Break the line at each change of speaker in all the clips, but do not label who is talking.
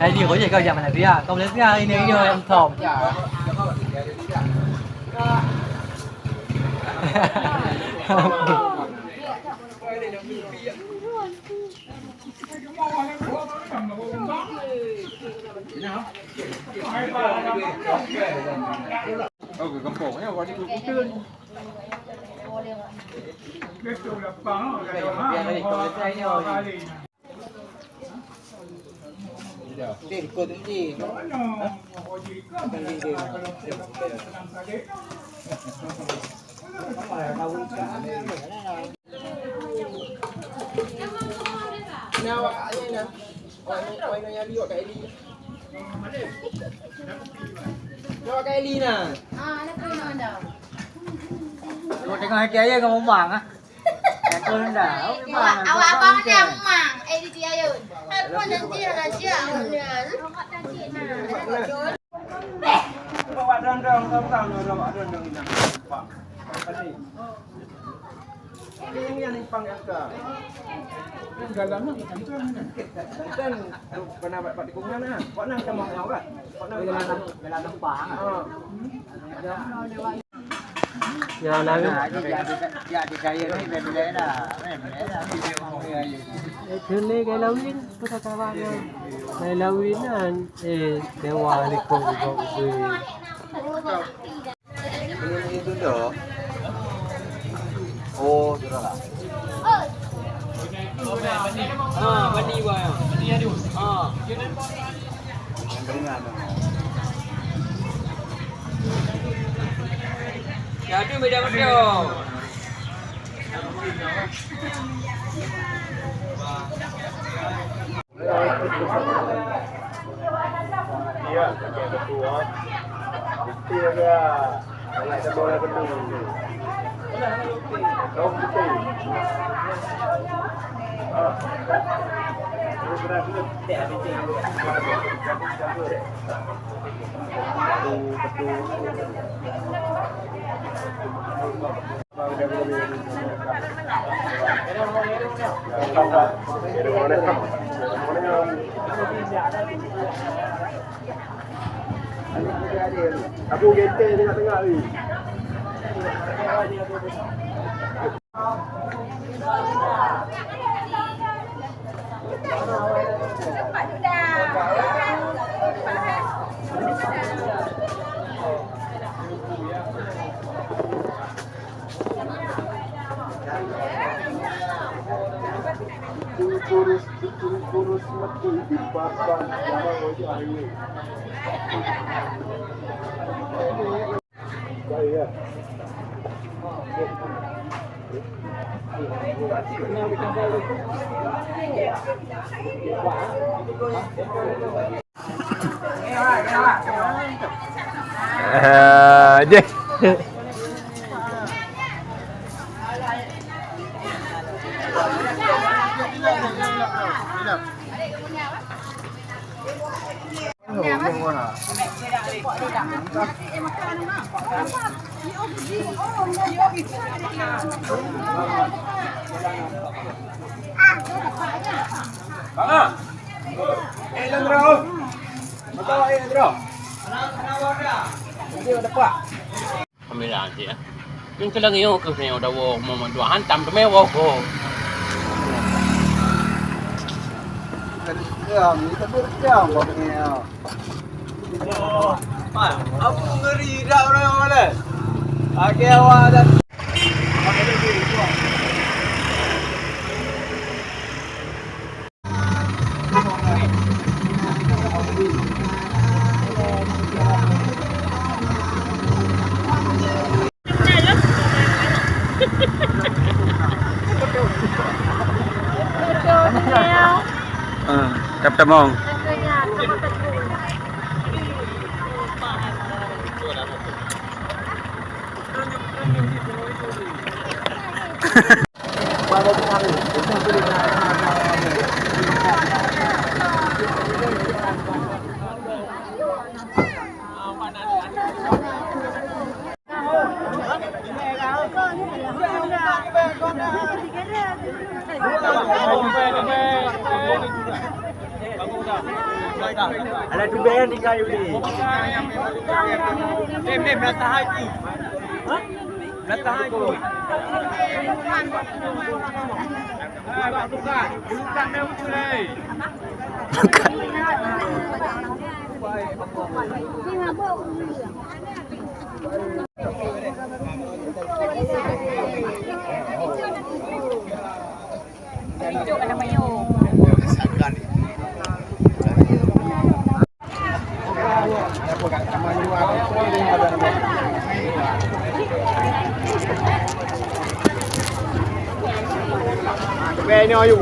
Gì có gì coi giờ mình là dia, công lên dia ini em thòm.
Cái con cổ này gọi đi cũng tươi. Cái chỗ là phẳng rồi.
Tiền cô tính gì? Nào ạ, đây nè. Quay này đi gọi cái đi. Cho cái ly nè.
Nó cười non đâu.
Một cái con kia con vàng á. Tôi lên đảo.
Awak yang mang, di dia yun. Aku nanti ada siapa?
Các bạn đang không nào rồi bạn đang nè. Ini yang pang yang ke. Dalamnya kan pernah Pak Tikungnya nah. Kok nang ke mau kan? Kok nang dalam pang.
Nhà này
Dạ thì cái này về lẽ là
thứ này cái lâu yến có thể các bạn ơi cái lâu yến là để hòa thì cùng về
itu dong. Oh, sudah lah.
Bani wah Bani ada
Yang keringan.
Jadi media-media.
Iya, pakai ketua. Betul ya. Kalau ada bola betul. Kau betul. Aku gete tengah-tengah ni. Kurus metu di papan jangan ojo hari. Baik.
Deh.
Landro. Betul Landro. Ini ada apa?
Kamera dia. Yung kailang iyo kasi yung daw mo manduhan tam tumewo ko.
Itu berjam bagusnya. Aku ngeri dah orang yang mana. Pakai awak dan
Tap tamong.
Ada tubayan di kayu ni. Belakang hati. Hah? Belakang hati. Bukan. Bukan memang mulai. Ini ayu.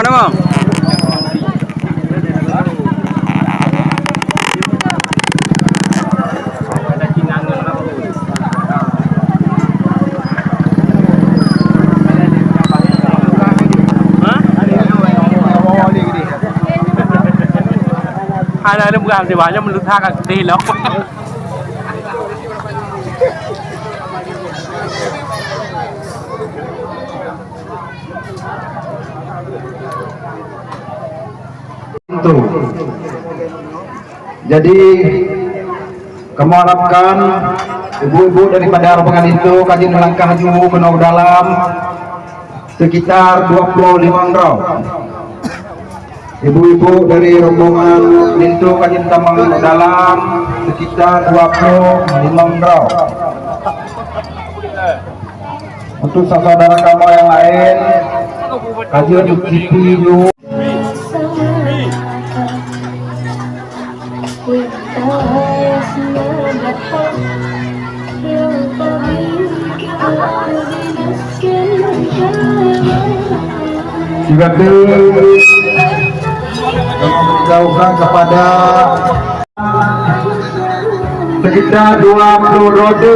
Nama.
Hai là đừng làm gì bảo cho mình lướt thang cả đi lắm.
Jadi kamu harapkan ibu-ibu daripada rombongan itu kaji melangkah maju menuju dalam sekitar 25 round. Ibu-ibu dari rombongan itu kaji tamang dalam sekitar 25 round. Untuk saudara kamu yang lain kaji CPU juga dijauhkan kepada sekitar 20 rode.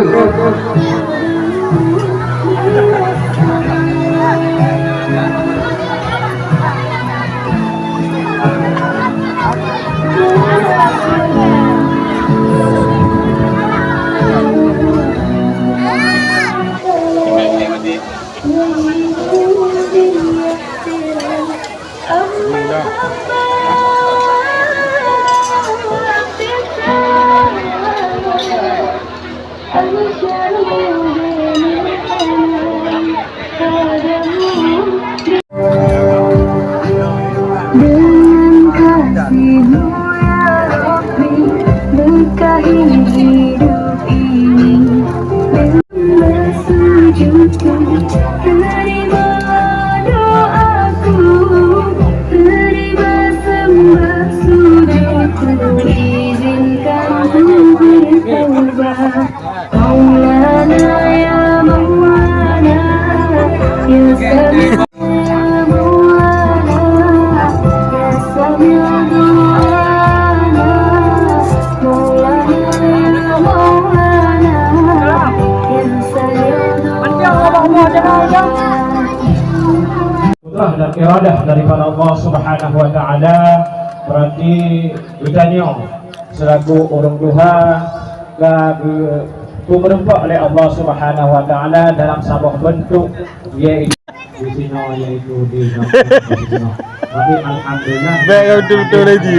dan iradah daripada Allah Subhanahu wa taala, berarti ditanya selaku orang Tuhan berempat oleh Allah Subhanahu wa taala dalam sebuah bentuk yaitu di sini yaitu di tapi alhamdulillah betul lagi